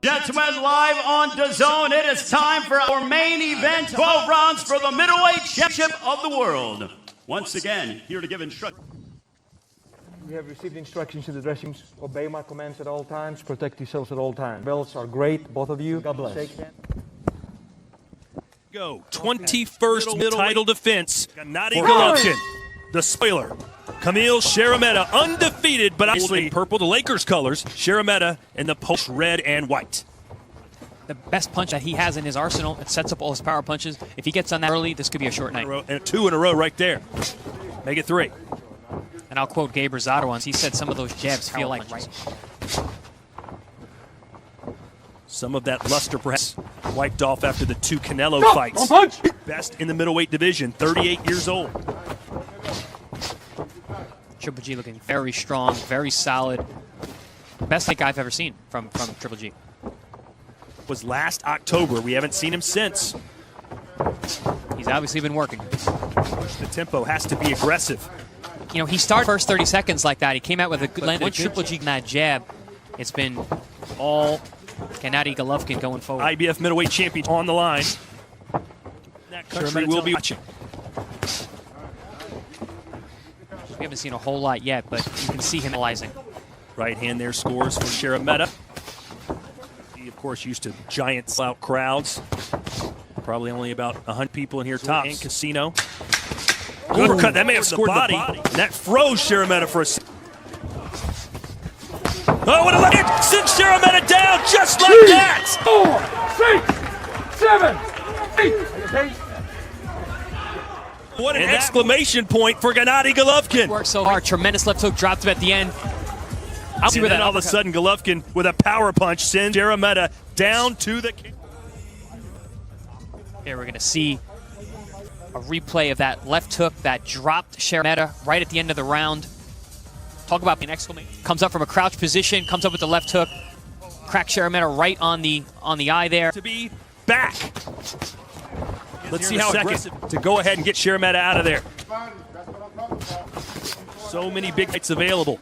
Gentlemen, live on DAZN, it is time for our main event, 12 rounds for the middleweight championship of the world. Once again, here to give instructions. We have received instructions in the dressing rooms. Obey my commands at all times. Protect yourselves at all times. Belts are great, both of you. God bless. Shake hands. Go. 21st title defense. Gennady Golovkin, the spoiler. Kamil Szeremeta, undefeated, but obviously purple, the Lakers colors. Szeremeta in the post red and white. The best punch that he has in his arsenal. It sets up all his power punches. If he gets on that early, this could be a short night. And 2 in a row right there. Make it 3. And I'll quote Gabe Rosado once. He said some of those jabs feel like right. Some of that luster perhaps wiped off after the 2 Canelo fights. Best in the middleweight division, 38 years old. Triple G looking very strong, very solid. Best fight I've ever seen from Triple G. Was last October. We haven't seen him since. He's obviously been working. The tempo has to be aggressive. You know, he started first 30 seconds like that. He came out with a good land. Once Triple G got that jab, it's been all Gennady Golovkin going forward. IBF middleweight champion on the line. That country will be watching. We haven't seen a whole lot yet, but you can see him analyzing. Right hand there scores for Szeremeta. He, of course, used to giant slouch crowds. Probably only about 100 people in here tops. And Casino. Good uppercut. That may have scored the body. That froze Szeremeta for a second. Oh, what a leg! Sends Szeremeta down just like that! 4, 6, 7, 8. What an exclamation point for Gennady Golovkin. Worked so hard. Tremendous left hook, dropped him at the end. I'll see where that all of a sudden Golovkin with a power punch sends Szeremeta down to the... Here we're going to see a replay of that left hook that dropped Szeremeta right at the end of the round. Talk about an exclamation. Comes up from a crouch position, comes up with the left hook, cracks Szeremeta right on the eye there. To be back. Let's see how aggressive to go ahead and get Szeremeta out of there. So many big fights available.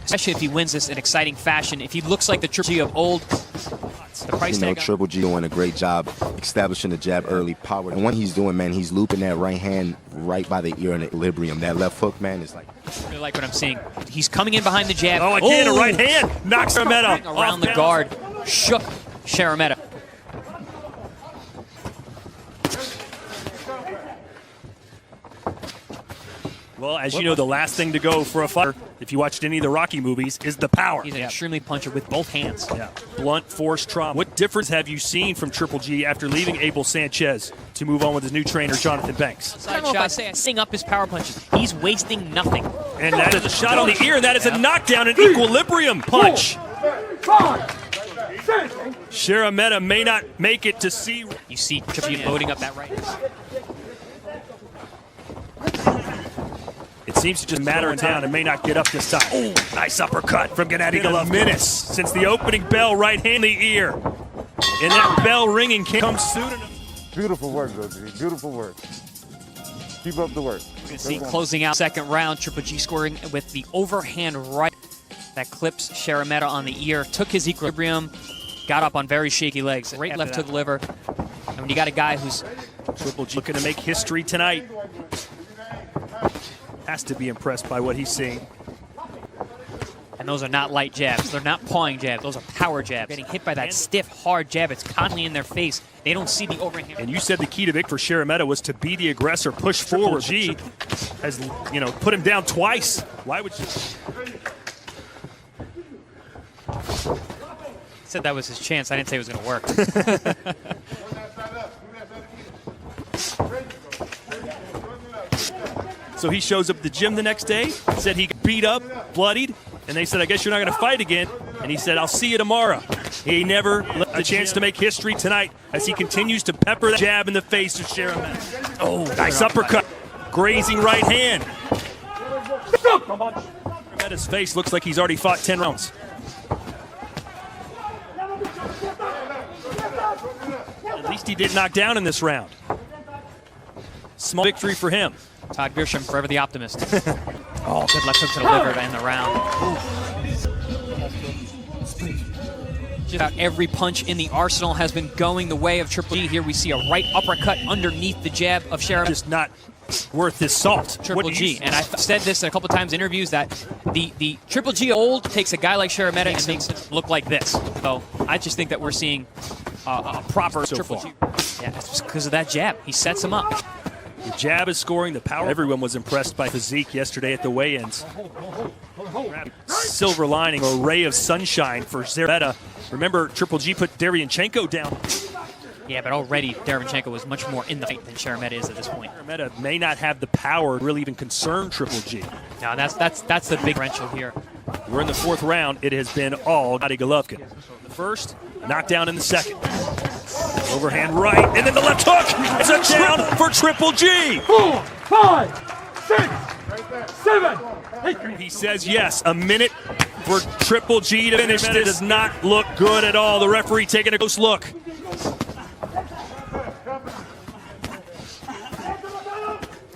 Especially if he wins this in exciting fashion. If he looks like the Triple G of old, the price tag. Triple G doing a great job establishing the jab early power. And what he's doing, man, he's looping that right hand right by the ear in equilibrium. That left hook, man, is like... I really like what I'm seeing. He's coming in behind the jab. Oh, again, a right hand. Knocks Szeremeta around the guard. Shook Szeremeta. Well, as you know, the last thing to go for a fighter, if you watched any of the Rocky movies, is the power. He's an extremely puncher with both hands. Yeah. Blunt force trauma. What difference have you seen from Triple G after leaving Abel Sanchez to move on with his new trainer, Jonathan Banks? I don't know if I say I sing up his power punches. He's wasting nothing. And that is a shot on the ear, and that is a knockdown, an equilibrium punch. 5, 6. Szeremeta may not make it to see. You see Triple G loading up that right. It seems to just matter in town and may not get up this time. Oh, nice uppercut from Gennady Golovkin. Menace since the opening bell right hand in the ear. And that bell ringing can't come soon enough. Beautiful work, Rosie. Beautiful work. Keep up the work. You can see closing out second round, Triple G scoring with the overhand right that clips Szeremeta on the ear, took his equilibrium, got up on very shaky legs. Great left hook liver. And when you got a guy who's Triple G looking to make history tonight, has to be impressed by what he's seeing. And those are not light jabs. They're not pawing jabs. Those are power jabs. Getting hit by that stiff, hard jab. It's constantly in their face. They don't see the overhand. And you said the key to victory for Szeremeta was to be the aggressor, push forward. G has, you know, put him down twice. Why would you? He said that was his chance. I didn't say it was going to work. So he shows up at the gym the next day, said he got beat up, bloodied, and they said, I guess you're not going to fight again. And he said, I'll see you tomorrow. He never left a chance to make history tonight as he continues to pepper that jab in the face of Szeremeta. Oh, nice uppercut. Grazing right hand. Szeremeta's face looks like he's already fought 10 rounds. At least he did knock down in this round. Small victory for him. Todd Grisham, forever the optimist. Oh, good left hook to the liver to end the round. Ooh. Just about every punch in the arsenal has been going the way of Triple G. Here we see a right uppercut underneath the jab of Szeremeta. Just not worth his salt. Triple G, and I've said this in a couple times in interviews that the Triple G old takes a guy like Szeremeta and makes it look like this. So I just think that we're seeing a proper Triple G. Yeah, it's just because of that jab. He sets him up. The jab is scoring, the power. Everyone was impressed by physique yesterday at the weigh-ins. Silver lining, a ray of sunshine for Szeremeta. Remember, Triple G put Derevyanchenko down. Yeah, but already Derevyanchenko was much more in the fight than Szeremeta is at this point. Szeremeta may not have the power to really even concern Triple G. No, that's the big differential here. We're in the fourth round. It has been all Gennady Golovkin. The first, knockdown in the second. Overhand right, and then the left hook. It's a down for Triple G. 4, 5, 6, 7, 8. He says yes. A minute for Triple G to finish. It does not look good at all. The referee taking a close look.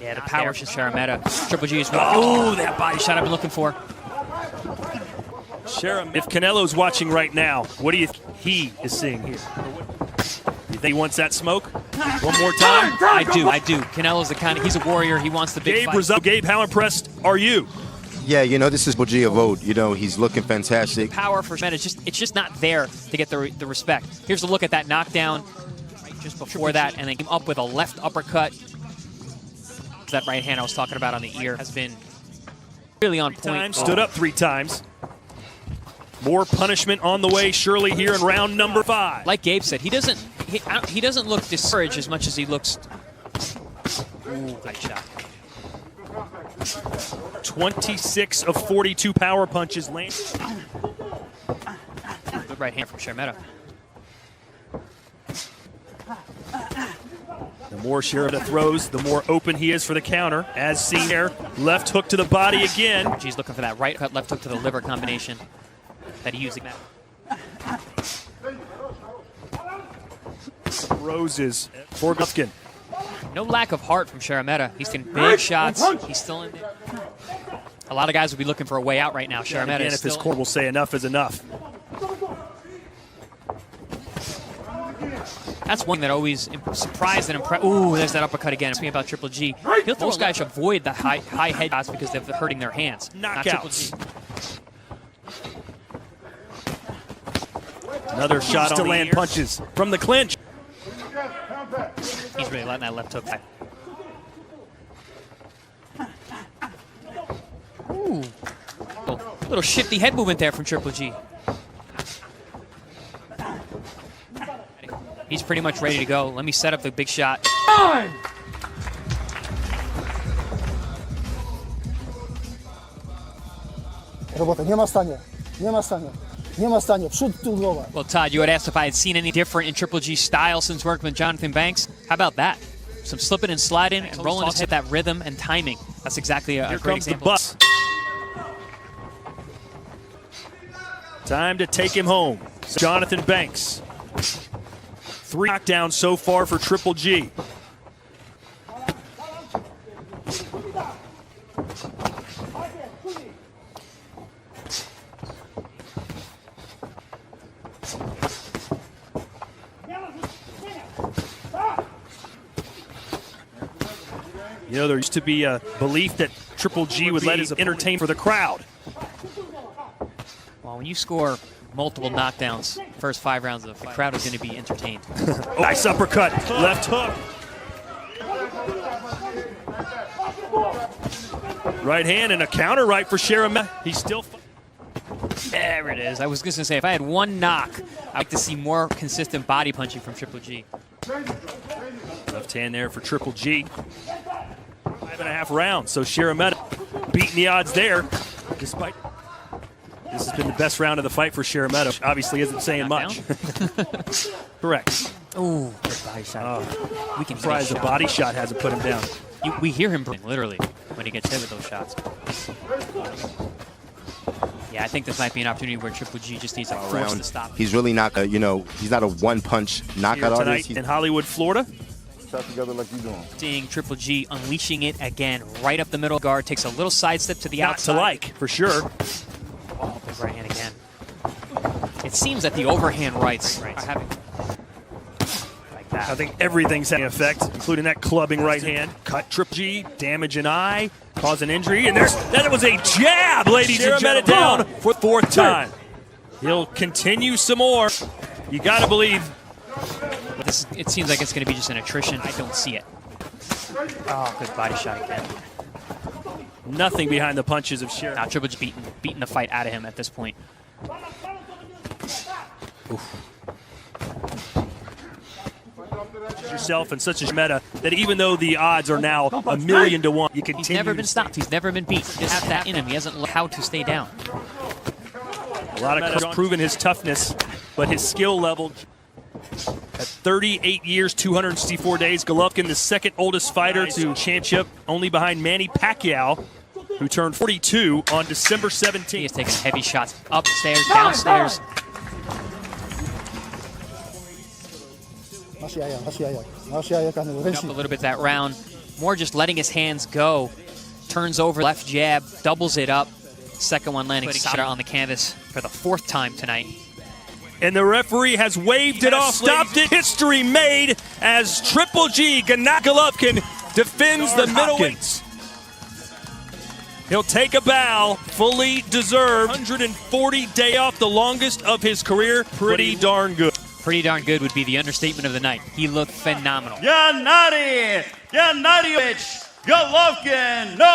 Yeah, the power to Szeremeta. Triple G is oh, that body shot I've been looking for. Szeremeta. If Canelo's watching right now, what do you think he is seeing here? You think he wants that smoke? One more time? I do. Canelo's the kind of, he's a warrior. He wants the big fight. Gabe, how impressed are you? Yeah, you know, this is Triple G a vote. You know, he's looking fantastic. Power for Szeremeta, it's just not there to get the respect. Here's a look at that knockdown right just before that, and then came up with a left uppercut. That right hand I was talking about on the ear has been really on point. Stood up 3 times. More punishment on the way, surely here in round number 5. Like Gabe said, he doesn't look discouraged as much as he looks. Ooh, nice shot. 26 of 42 power punches landed. Good right hand from Szeremeta. The more Szeremeta throws, the more open he is for the counter. As seen there, left hook to the body again. He's looking for that right cut, left hook to the liver combination that he used. Roses for Golovkin. No lack of heart from Szeremeta. He's taking big shots. He's still in there. A lot of guys would be looking for a way out right now. Szeremeta Again, is if still his court will say enough is enough. That's one that always surprised and impressed. Ooh, there's that uppercut again. It's me about Triple G. Most guys should avoid the high head shots because they're hurting their hands. Knockouts. Another shot on to land punches from the clinch. He's really letting that left hook back. Ooh. Little shifty head movement there from Triple G. He's pretty much ready to go. Let me set up the big shot. Robota, nie ma stania, nie ma stania, nie ma stania, przód, tył, głowa. Well, Todd, you had asked if I had seen any different in Triple G's style since working with Jonathan Banks. How about that? Some slipping and sliding and rolling his head, that rhythm and timing. That's exactly a great example. Here comes the bus. Time to take him home. Jonathan Banks. 3 knockdowns so far for Triple G. You know, there used to be a belief that Triple G would let his entertain for the crowd. Well, when you score multiple knockdowns first 5 rounds of the crowd is going to be entertained. Oh, nice uppercut, left hook. Right hand and a counter right for Szeremeta. He's still. There it is. I was just going to say, if I had one knock, I'd like to see more consistent body punching from Triple G. Left hand there for Triple G. 5.5 rounds, so Szeremeta beating the odds there, despite. This has been the best round of the fight for Szeremeta. Obviously isn't saying much. Correct. Ooh, good body shot. We can surprised the body shot hasn't put him down. We hear him literally when he gets hit with those shots. Yeah, I think this might be an opportunity where Triple G just needs to force the stop. He's really not a, he's not a one-punch knockout artist. In Hollywood, Florida. Together like you doing. Seeing Triple G unleashing it again, right up the middle guard, takes a little side step to the outside. Not to like, for sure. Oh, big right hand again. It seems that the overhand rights are having like that. I think everything's having effect, including that clubbing right hand. Cut Triple G, damage an eye, cause an injury, and that was a jab, ladies and gentlemen, down for the fourth time. He'll continue some more. You got to believe. It seems like it's going to be just an attrition. I don't see it. Oh, good body shot again. Nothing behind the punches of Szeremeta. Now Triple G beating the fight out of him at this point. Yourself and such a meta that even though the odds are now 1,000,000 to 1, you continue. He's never been stopped. He's never been beat. He doesn't have that in him. He hasn't learned how to stay down. A lot of has proven his toughness, but his skill level. At 38 years, 264 days, Golovkin, the second oldest fighter to championship, only behind Manny Pacquiao, who turned 42 on December 17th. He has taken heavy shots upstairs, downstairs. Up a little bit that round. More just letting his hands go. Turns over, left jab, doubles it up. Second one landing solid on the canvas for the fourth time tonight. And the referee has waved it off, stopped it. History made as Triple G, Gennady Golovkin, defends the middleweights. He'll take a bow, fully deserved. 140 day off, the longest of his career. Pretty darn good. Pretty darn good would be the understatement of the night. He looked phenomenal. Gennady Golovkin. No.